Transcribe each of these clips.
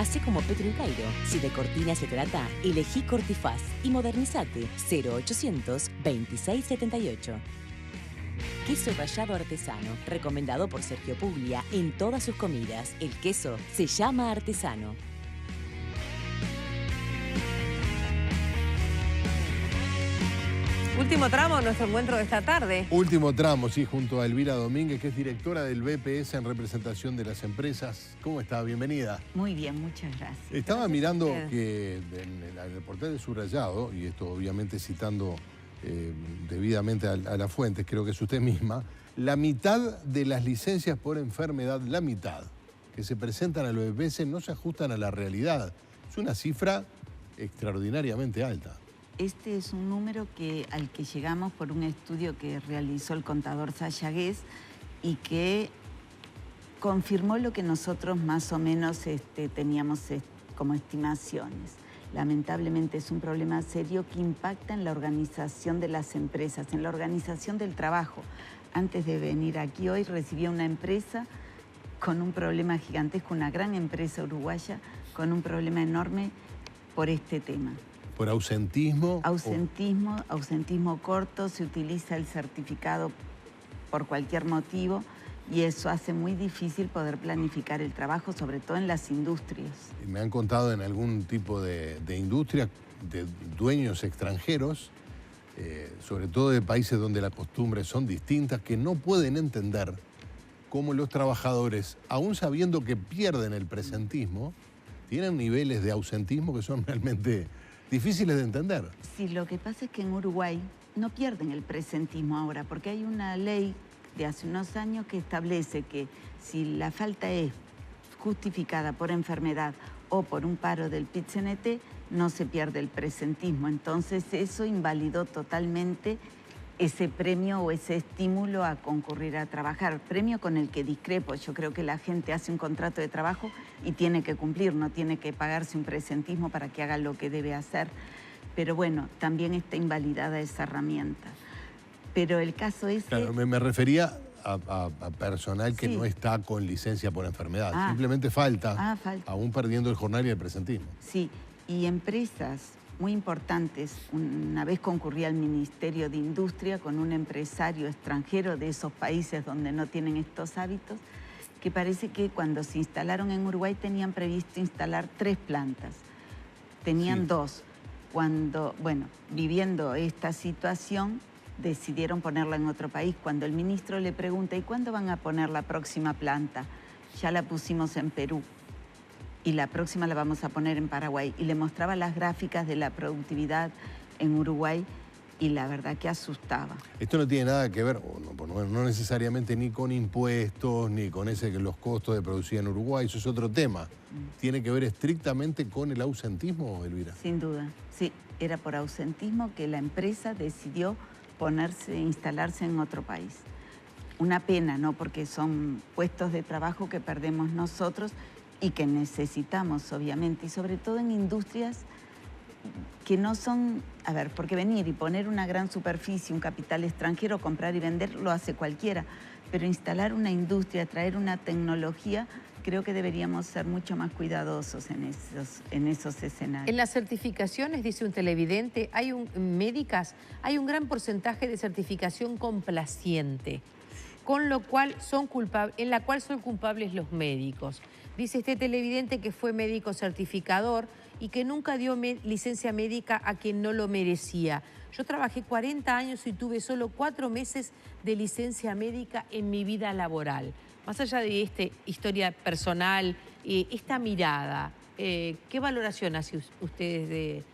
Hacé como Petro y Cairo. Si de cortina se trata, elegí Cortifaz y modernizate. 0800 2678. Queso rallado artesano, recomendado por Sergio Puglia en todas sus comidas. El queso se llama artesano. Último tramo de nuestro encuentro de esta tarde. Último tramo, sí, junto a Elvira Domínguez, que es directora del BPS en representación de las empresas. ¿Cómo está? Bienvenida. Muy bien, muchas gracias. Estaba mirando que en el reportaje subrayado, y esto obviamente citando debidamente a las fuentes, creo que es usted misma, la mitad de las licencias por enfermedad, la mitad, que se presentan a los BPS no se ajustan a la realidad. Es una cifra extraordinariamente alta. Este es un número al que llegamos por un estudio que realizó el contador Sayagués y que confirmó lo que nosotros más o menos teníamos como estimaciones. Lamentablemente es un problema serio que impacta en la organización de las empresas, en la organización del trabajo. Antes de venir aquí hoy recibí una empresa con un problema gigantesco, una gran empresa uruguaya con un problema enorme por este tema. ¿Por ausentismo? Ausentismo corto, se utiliza el certificado por cualquier motivo y eso hace muy difícil poder planificar el trabajo, sobre todo en las industrias. Me han contado en algún tipo de industria, de dueños extranjeros, sobre todo de países donde las costumbres son distintas, que no pueden entender cómo los trabajadores, aún sabiendo que pierden el presentismo, tienen niveles de ausentismo que son realmente difíciles de entender. Sí, lo que pasa es que en Uruguay no pierden el presentismo ahora, porque hay una ley de hace unos años que establece que si la falta es justificada por enfermedad o por un paro del PIT-CNT, no se pierde el presentismo. Entonces eso invalidó totalmente ese premio o ese estímulo a concurrir a trabajar. Premio con el que discrepo. Yo creo que la gente hace un contrato de trabajo y tiene que cumplir, no tiene que pagarse un presentismo para que haga lo que debe hacer. Pero bueno, también está invalidada esa herramienta. Pero el caso es Claro, me refería a personal que no está con licencia por enfermedad. Simplemente falta, aún perdiendo el jornal y el presentismo. Sí, y empresas muy importantes. Una vez concurrí al Ministerio de Industria con un empresario extranjero de esos países donde no tienen estos hábitos, que parece que cuando se instalaron en Uruguay tenían previsto instalar 3 plantas. Tenían 2. Cuando, bueno, viviendo esta situación, decidieron ponerla en otro país. Cuando el ministro le pregunta, ¿y cuándo van a poner la próxima planta? Ya la pusimos en Perú. Y la próxima la vamos a poner en Paraguay. Y le mostraba las gráficas de la productividad en Uruguay y la verdad que asustaba. Esto no tiene nada que ver, no necesariamente ni con impuestos, ni con los costos de producir en Uruguay, eso es otro tema. ¿Tiene que ver estrictamente con el ausentismo, Elvira? Sin duda, sí. Era por ausentismo que la empresa decidió instalarse en otro país. Una pena, ¿no? Porque son puestos de trabajo que perdemos nosotros y que necesitamos, obviamente, y sobre todo en industrias que no son... A ver, porque venir y poner una gran superficie, un capital extranjero, comprar y vender, lo hace cualquiera, pero instalar una industria, traer una tecnología, creo que deberíamos ser mucho más cuidadosos en esos escenarios. En las certificaciones, dice un televidente, médicas, hay un gran porcentaje de certificación complaciente, con lo cual son culpables los médicos. Dice este televidente que fue médico certificador y que nunca dio licencia médica a quien no lo merecía. Yo trabajé 40 años y tuve solo 4 meses de licencia médica en mi vida laboral. Más allá de esta historia personal, esta mirada, ¿qué valoración hace ustedes de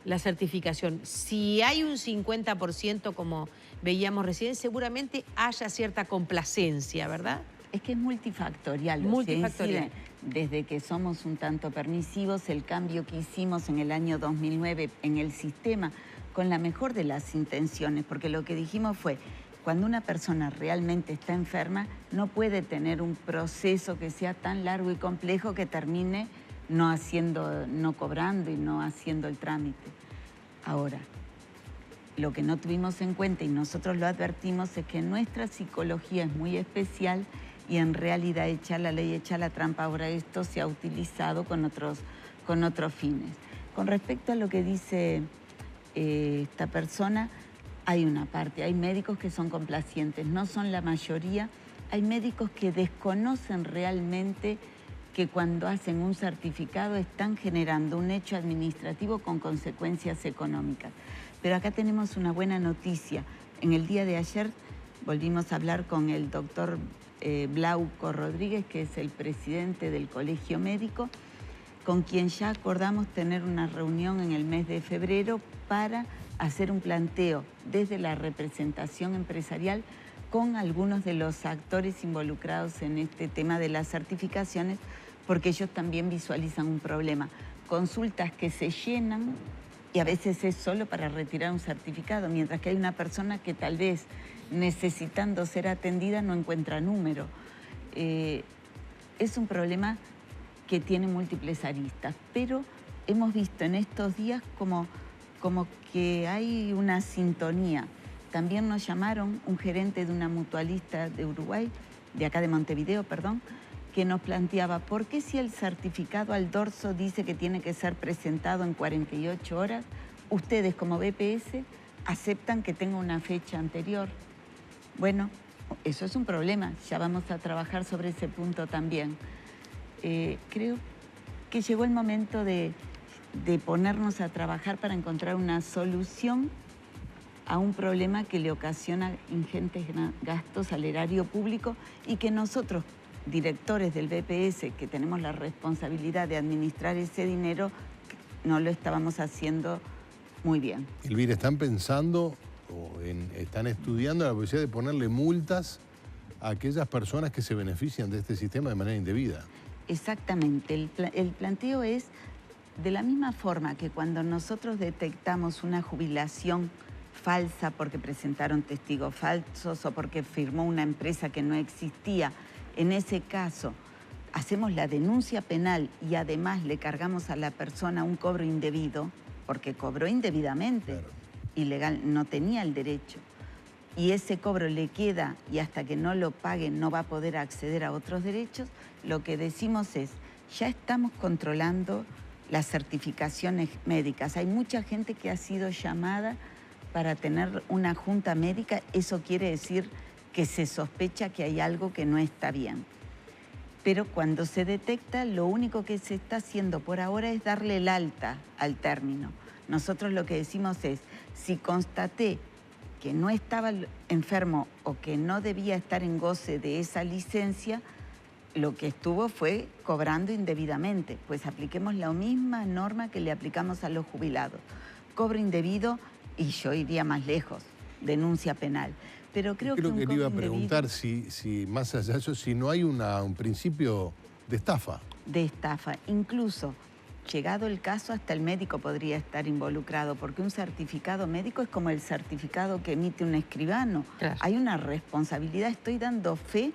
la certificación? Si hay un 50%, como veíamos recién, seguramente haya cierta complacencia, ¿verdad? Es que es multifactorial. Multifactorial. Desde que somos un tanto permisivos, el cambio que hicimos en el año 2009 en el sistema, con la mejor de las intenciones, porque lo que dijimos fue, cuando una persona realmente está enferma, no puede tener un proceso que sea tan largo y complejo que termine no cobrando y no haciendo el trámite. Ahora, lo que no tuvimos en cuenta y nosotros lo advertimos es que nuestra psicología es muy especial y en realidad echa la ley, echa la trampa. Ahora esto se ha utilizado con otros fines. Con respecto a lo que dice esta persona, hay una parte, hay médicos que son complacientes, no son la mayoría. Hay médicos que desconocen realmente que cuando hacen un certificado están generando un hecho administrativo con consecuencias económicas. Pero acá tenemos una buena noticia. En el día de ayer volvimos a hablar con el doctor Glauco Rodríguez, que es el presidente del Colegio Médico, con quien ya acordamos tener una reunión en el mes de febrero para hacer un planteo desde la representación empresarial con algunos de los actores involucrados en este tema de las certificaciones, porque ellos también visualizan un problema. Consultas que se llenan y a veces es solo para retirar un certificado, mientras que hay una persona que tal vez necesitando ser atendida no encuentra número. Es un problema que tiene múltiples aristas, pero hemos visto en estos días como que hay una sintonía. También nos llamaron un gerente de una mutualista de Uruguay, de acá de Montevideo, perdón, que nos planteaba, ¿por qué si el certificado al dorso dice que tiene que ser presentado en 48 horas, ustedes como BPS aceptan que tenga una fecha anterior? Bueno, eso es un problema, ya vamos a trabajar sobre ese punto también. Creo que llegó el momento de ponernos a trabajar para encontrar una solución a un problema que le ocasiona ingentes gastos al erario público y que nosotros, directores del BPS, que tenemos la responsabilidad de administrar ese dinero, no lo estábamos haciendo muy bien. Elvira, ¿están pensando están estudiando la posibilidad de ponerle multas a aquellas personas que se benefician de este sistema de manera indebida? Exactamente. El planteo es, de la misma forma que cuando nosotros detectamos una jubilación falsa porque presentaron testigos falsos o porque firmó una empresa que no existía, en ese caso hacemos la denuncia penal y además le cargamos a la persona un cobro indebido, porque cobró indebidamente, claro, ilegal, no tenía el derecho, y ese cobro le queda y hasta que no lo pague no va a poder acceder a otros derechos, lo que decimos es, ya estamos controlando las certificaciones médicas. Hay mucha gente que ha sido llamada para tener una junta médica, eso quiere decir que se sospecha que hay algo que no está bien. Pero cuando se detecta, lo único que se está haciendo por ahora es darle el alta al término. Nosotros lo que decimos es, si constaté que no estaba enfermo o que no debía estar en goce de esa licencia, lo que estuvo fue cobrando indebidamente. Pues apliquemos la misma norma que le aplicamos a los jubilados. Cobro indebido, y yo iría más lejos, denuncia penal. Pero creo que le iba a preguntar si más allá de eso, si no hay un principio de estafa. De estafa. Incluso, llegado el caso, hasta el médico podría estar involucrado, porque un certificado médico es como el certificado que emite un escribano. Claro. Hay una responsabilidad, estoy dando fe,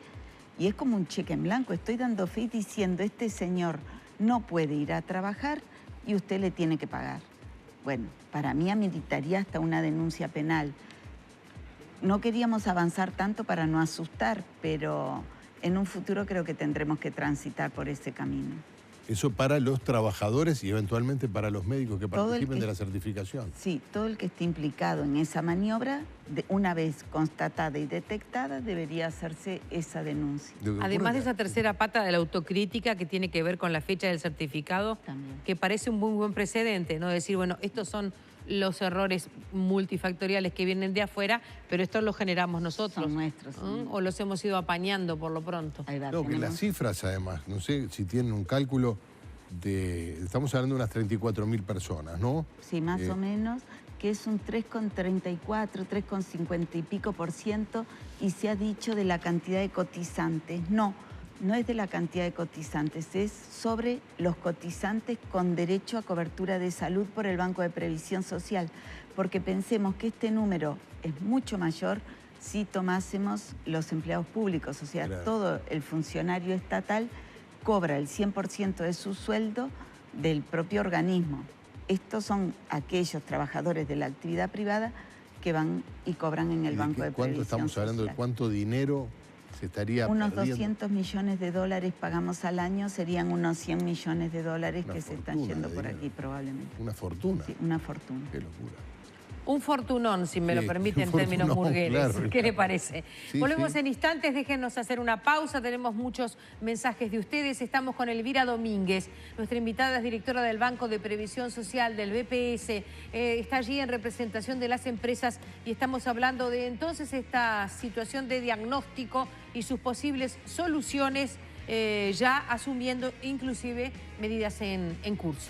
y es como un cheque en blanco, estoy dando fe diciendo, este señor no puede ir a trabajar y usted le tiene que pagar. Bueno, para mí ameritaría hasta una denuncia penal. No queríamos avanzar tanto para no asustar, pero en un futuro creo que tendremos que transitar por ese camino. Eso para los trabajadores y eventualmente para los médicos que participen de la certificación. Sí, todo el que esté implicado en esa maniobra, una vez constatada y detectada, debería hacerse esa denuncia. Además de esa tercera pata de la autocrítica que tiene que ver con la fecha del certificado, también, que parece un muy buen precedente, ¿no? Decir, bueno, estos son los errores multifactoriales que vienen de afuera, pero esto lo generamos nosotros. Son nuestros. O los hemos ido apañando por lo pronto. No, que las cifras además, no sé si tienen un cálculo estamos hablando de unas 34.000 personas, ¿no? Sí, más o menos, que es un 3,34, 3,50 y pico %, y se ha dicho de la cantidad de cotizantes. No es de la cantidad de cotizantes, es sobre los cotizantes con derecho a cobertura de salud por el Banco de Previsión Social, porque pensemos que este número es mucho mayor si tomásemos los empleados públicos, o sea, claro, todo el funcionario estatal cobra el 100% de su sueldo del propio organismo. Estos son aquellos trabajadores de la actividad privada que van y cobran en el Banco de Previsión Social. ¿Cuánto estamos hablando de cuánto dinero se estaría unos perdiendo. 200 millones de dólares pagamos al año, serían unos 100 millones de dólares Una que se están fortuna yendo de por dinero. aquí probablemente. Una fortuna. Sí, una fortuna. Qué locura. Un fortunón, si me lo Sí, permite, en un términos fortunón, burgueles. claro, ¿Qué le claro. parece? Sí, Volvemos sí. en instantes, déjennos hacer una pausa. Tenemos muchos mensajes de ustedes. Estamos con Elvira Domínguez. Nuestra invitada es directora del Banco de Previsión Social, del BPS. Está allí en representación de las empresas y estamos hablando de entonces esta situación de diagnóstico y sus posibles soluciones, ya asumiendo inclusive medidas en curso.